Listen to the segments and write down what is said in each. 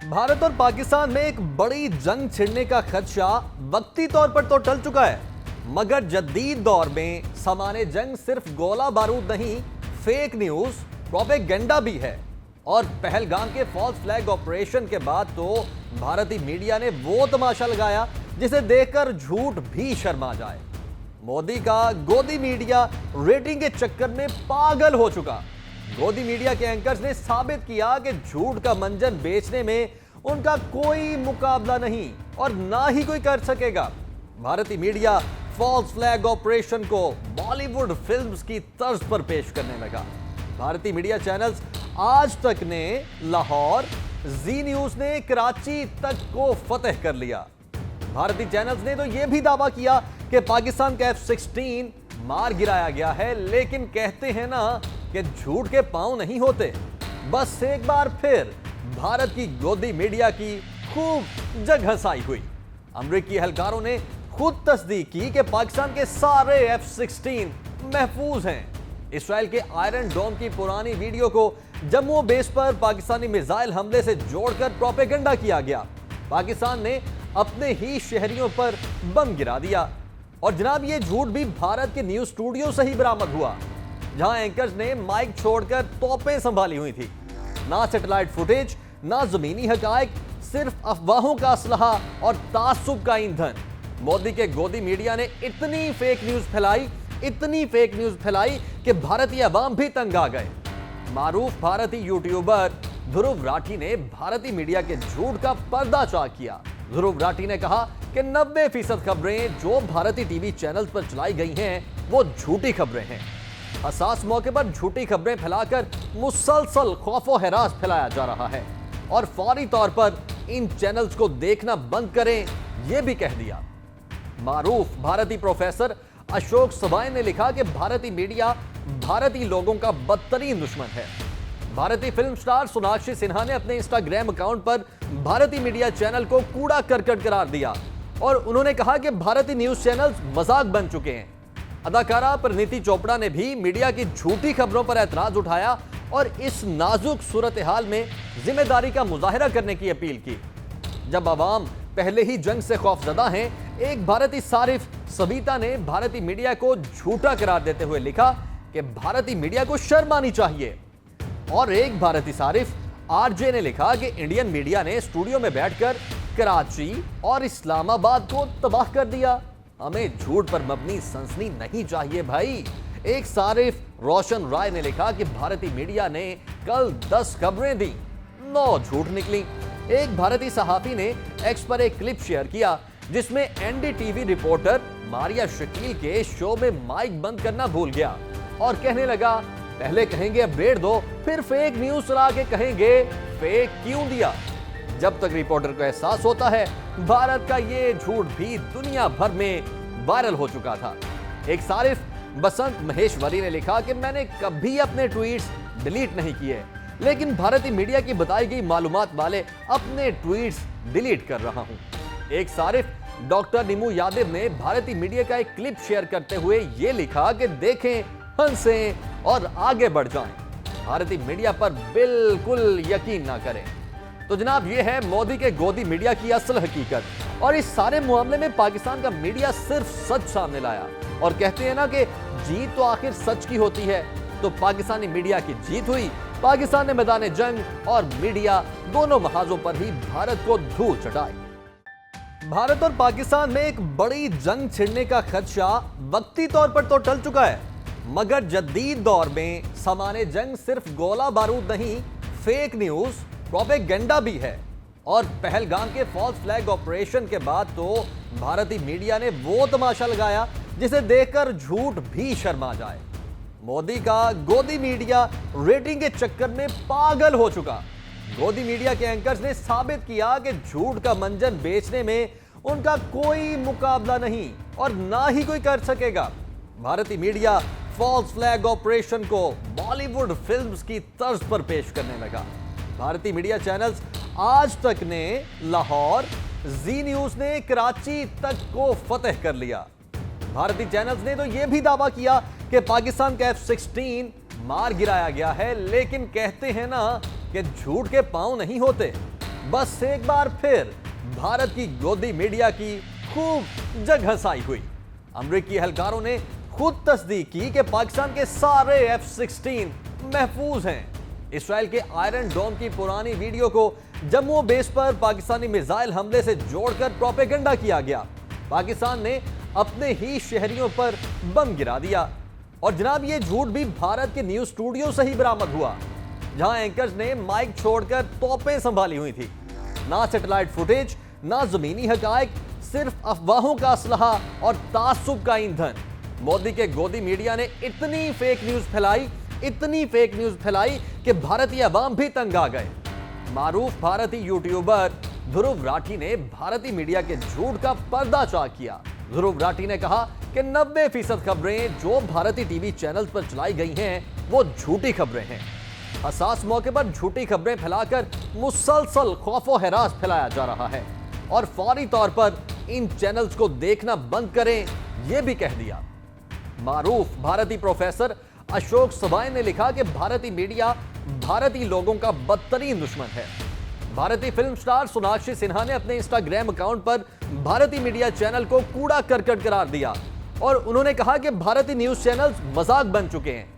भारत और पाकिस्तान में एक बड़ी जंग छिड़ने का खदशा वक्ती तौर पर तो टल चुका है, मगर जदीद दौर में सामान्य जंग सिर्फ गोला बारूद नहीं, फेक न्यूज, प्रोपेगेंडा भी है। और पहलगाम के फॉल्स फ्लैग ऑपरेशन के बाद तो भारतीय मीडिया ने वो तमाशा लगाया जिसे देखकर झूठ भी शर्मा जाए। मोदी का गोदी मीडिया रेटिंग के चक्कर में पागल हो चुका। गोदी मीडिया के एंकर्स ने साबित किया कि झूठ का मंजन बेचने में उनका कोई मुकाबला नहीं और ना ही कोई कर सकेगा। भारतीय मीडिया फॉल्स फ्लैग ऑपरेशन को बॉलीवुड फिल्म्स की तर्ज पर पेश करने लगा। भारतीय मीडिया चैनल्स आज तक ने लाहौर, जी न्यूज ने कराची तक को फतेह कर लिया। भारतीय चैनल्स ने तो यह भी दावा किया कि पाकिस्तान का F-16 मार गिराया गया है, लेकिन कहते हैं ना कि झूठ के पांव नहीं होते। बस एक बार फिर भारत की गोदी मीडिया की खूब जगहसाई हुई। अमेरिकी एहलकारों ने खुद तस्दीक की कि पाकिस्तान के सारे F-16 महफूज हैं। इसराइल के आयरन डोम की पुरानी वीडियो को जम्मू बेस पर पाकिस्तानी मिसाइल हमले से जोड़कर प्रोपेगेंडा किया गया। पाकिस्तान ने अपने ही शहरियों पर बम गिरा दिया। और जनाब, ये झूठ भी भारत के न्यूज स्टूडियो से ही बरामद हुआ, जहां एंकर्स ने माइक छोड़कर तोपें संभाली हुई थी। ना सैटेलाइट फुटेज, ना जमीनी हकायक, सिर्फ अफवाहों का असलहा और तासुब का ईंधन। मोदी के गोदी मीडिया ने इतनी फेक न्यूज फैलाई कि भारतीय अवाम भी तंग आ गए। मारूफ भारतीय यूट्यूबर ध्रुव राठी ने भारतीय मीडिया के झूठ का पर्दाफाश किया। ध्रुव राठी ने कहा कि 90% खबरें जो भारतीय टीवी चैनल्स पर चलाई गई हैं वो झूठी खबरें हैं। हसास मौके पर झूठी खबरें फैलाकर मुसलसल खौफो हरास फैलाया जा रहा है और फौरी तौर पर इन चैनल्स को देखना बंद करें, यह भी कह दिया। मारूफ भारतीय प्रोफेसर अशोक सवाई ने लिखा कि भारतीय मीडिया भारतीय लोगों का बदतरीन दुश्मन है। भारतीय फिल्म स्टार सोनाक्षी सिन्हा ने अपने इंस्टाग्राम अकाउंट पर भारतीय मीडिया चैनल को कूड़ा करकट करार दिया और उन्होंने कहा कि भारतीय न्यूज चैनल्स मजाक बन चुके हैं। अदाकारा परिणीति चोपड़ा ने भी मीडिया की झूठी खबरों पर ऐतराज उठाया और इस नाजुक सूरत हाल में जिम्मेदारी का मुजाहिरा करने की अपील की। जब आवाम पहले ही जंग से खौफजदा हैं, एक भारतीय सारिफ सविता ने भारतीय मीडिया को झूठा करार देते हुए लिखा कि भारतीय मीडिया को शर्म आनी चाहिए। और एक भारतीय सारिफ आरजे ने लिखा कि इंडियन मीडिया ने स्टूडियो में बैठकर कराची और इस्लामाबाद को तबाह कर दिया। हमें झूठ पर मबनी सनसनी नहीं चाहिए भाई। एक सारिफ रोशन राय ने लिखा कि भारतीय मीडिया ने कल 10 खबरें दी, 9 झूठ निकली। एक भारतीय सहाफी ने एक्स पर एक क्लिप शेयर किया जिसमें एनडीटीवी रिपोर्टर मारिया शकील के शो में माइक बंद करना भूल गया और कहने लगा, पहले कहेंगे अपडेट दो, फिर फेक न्यूज चला के कहेंगे फेक क्यों दिया। जब तक रिपोर्टर को एहसास होता है भारत का ये झूठ भी दुनिया भर में वायरल हो चुका था। एक सारिफ बसंत महेश्वरी ने लिखा कि मैंने कभी अपने ट्वीट्स डिलीट नहीं किए, लेकिन भारतीय मीडिया की बताई गई मालूमात वाले अपने ट्वीट्स डिलीट कर रहा हूं। एक सारिफ डॉक्टर निमू यादव ने भारतीय मीडिया का एक क्लिप शेयर करते हुए यह लिखा कि देखें, हंसें और आगे बढ़ जाएं। भारतीय मीडिया पर बिल्कुल यकीन ना करें। तो जनाब, यह है मोदी के गोदी मीडिया की असल हकीकत। और इस सारे मामले में पाकिस्तान का मीडिया सिर्फ सच सामने लाया। और कहते हैं ना कि जीत तो आखिर सच की होती है। तो पाकिस्तानी मीडिया की जीत हुई। पाकिस्तान ने मैदान जंग और मीडिया दोनों महाजों पर ही भारत को धूल चटाई। भारत और पाकिस्तान में एक बड़ी जंग छिड़ने का खदशा वक्ती तौर पर तो टल चुका है, मगर जदीद दौर में सामान्य जंग सिर्फ गोला बारूद नहीं, फेक न्यूज, प्रोपेगेंडा भी है। और पहलगाम के फॉल्स फ्लैग ऑपरेशन के बाद तो भारतीय मीडिया ने वो तमाशा लगाया जिसे देखकर झूठ भी शर्मा जाए। मोदी का गोदी मीडिया रेटिंग के चक्कर में पागल हो चुका। गोदी मीडिया के एंकर्स ने साबित किया कि झूठ का मंजन बेचने में उनका कोई मुकाबला नहीं और ना ही कोई कर सकेगा। भारतीय मीडिया फॉल्स फ्लैग ऑपरेशन को बॉलीवुड फिल्म्स की तर्ज पर पेश करने लगा। भारतीय मीडिया चैनल्स आज तक ने लाहौर, जी न्यूज ने कराची तक को फतेह कर लिया। भारतीय चैनल्स ने तो यह भी दावा किया कि पाकिस्तान का F-16 मार गिराया गया है, लेकिन कहते हैं ना कि झूठ के पांव नहीं होते। बस एक बार फिर भारत की गोदी मीडिया की खूब जगहसाई हुई। अमेरिकी एहलकारों ने खुद तस्दीक की कि पाकिस्तान के सारे F-16 महफूज हैं। इसराइल के आयरन डोम की पुरानी वीडियो को जम्मू बेस पर पाकिस्तानी मिसाइल हमले से जोड़कर प्रोपेगेंडा किया गया। पाकिस्तान ने अपने ही शहरियों पर बम गिरा दिया। और जनाब, ये झूठ भी भारत के न्यूज स्टूडियो से ही बरामद हुआ, जहां एंकर्स ने माइक छोड़कर तोपें संभाली हुई थी। ना सैटेलाइट फुटेज, ना जमीनी हकायक, सिर्फ अफवाहों का असलहा और तासुब का ईंधन। मोदी के गोदी मीडिया ने इतनी फेक न्यूज फैलाई कि भारतीय अवाम भी तंग आ गए। मारूफ भारतीय यूट्यूबर ध्रुव राठी ने भारतीय मीडिया के झूठ का पर्दाफाश किया। ध्रुव राठी ने कहा कि 90% खबरें जो भारतीय टीवी चैनल्स पर चलाई गई हैं वो झूठी खबरें हैं। हसास मौके पर झूठी खबरें फैलाकर मुसलसल खौफो हरास फैलाया जा रहा है और फौरी तौर पर इन चैनल्स को देखना बंद करें, यह भी कह दिया। मारूफ भारतीय प्रोफेसर अशोक सबाई ने लिखा कि भारतीय मीडिया भारतीय लोगों का बदतरीन दुश्मन है। भारतीय फिल्म स्टार सोनाक्षी सिन्हा ने अपने इंस्टाग्राम अकाउंट पर भारतीय मीडिया चैनल को कूड़ा करकट करार दिया और उन्होंने कहा कि भारतीय न्यूज चैनल्स मजाक बन चुके हैं।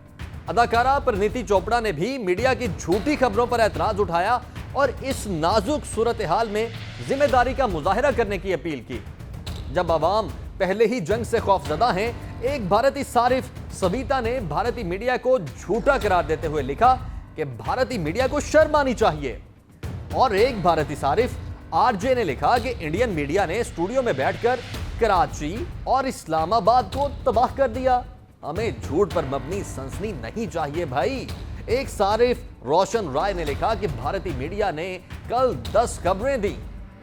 अदाकारा परिणीति चोपड़ा ने भी मीडिया की झूठी खबरों पर ऐतराज उठाया और इस नाजुक सूरत हाल में जिम्मेदारी का मुजाहिरा करने की अपील की। जब अवाम पहले ही जंग से खौफजदा हैं, एक भारतीय सारिफ सविता ने भारतीय मीडिया को झूठा करार देते हुए लिखा कि भारतीय मीडिया को शर्म आनी चाहिए। और एक भारतीय सारिफ आरजे ने लिखा कि इंडियन मीडिया ने स्टूडियो में बैठकर कराची और इस्लामाबाद को तबाह कर दिया। हमें झूठ पर मबनी सनसनी नहीं चाहिए भाई। एक सारिफ रोशन राय ने लिखा कि भारतीय मीडिया ने कल 10 खबरें दी,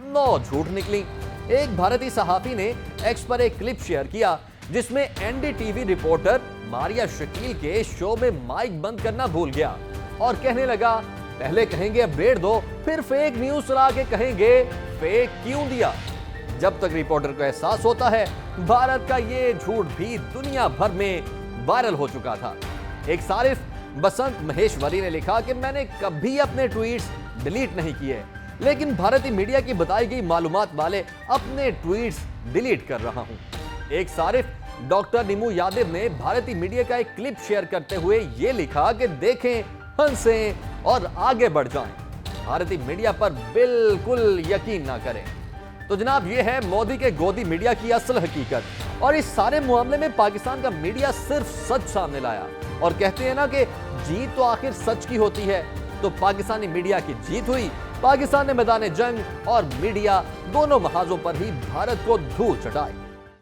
9 झूठ निकली। एक भारतीय सहाफी ने एक्स पर एक क्लिप शेयर किया जिसमें एनडीटीवी रिपोर्टर मारिया शकील के शो में माइक बंद करना भूल गया और कहने लगा, पहले कहेंगे अपडेट दो, फिर फेक न्यूज चला के कहेंगे फेक क्यों दिया। जब तक रिपोर्टर को एहसास होता है भारत का ये झूठ भी दुनिया भर में वायरल हो चुका था। एक सारिफ बसंत महेश्वरी ने लिखा कि मैंने कभी अपने ट्वीट्स डिलीट नहीं किए, लेकिन भारतीय मीडिया की बताई गई मालूमात वाले अपने ट्वीट्स डिलीट कर रहा हूं। एक सारिफ डॉक्टर निमू यादव ने भारतीय मीडिया का एक क्लिप शेयर करते हुए यह लिखा कि देखें, हंसें और आगे बढ़ जाएं। भारतीय मीडिया पर बिल्कुल यकीन ना करें। तो जनाब, यह है मोदी के गोदी मीडिया की असल हकीकत। और इस सारे मामले में पाकिस्तान का मीडिया सिर्फ सच सामने लाया। और कहते हैं ना कि जीत तो आखिर सच की होती है। तो पाकिस्तानी मीडिया की जीत हुई। पाकिस्तान ने मैदान जंग और मीडिया दोनों महाजों पर ही भारत को धूल चटाई।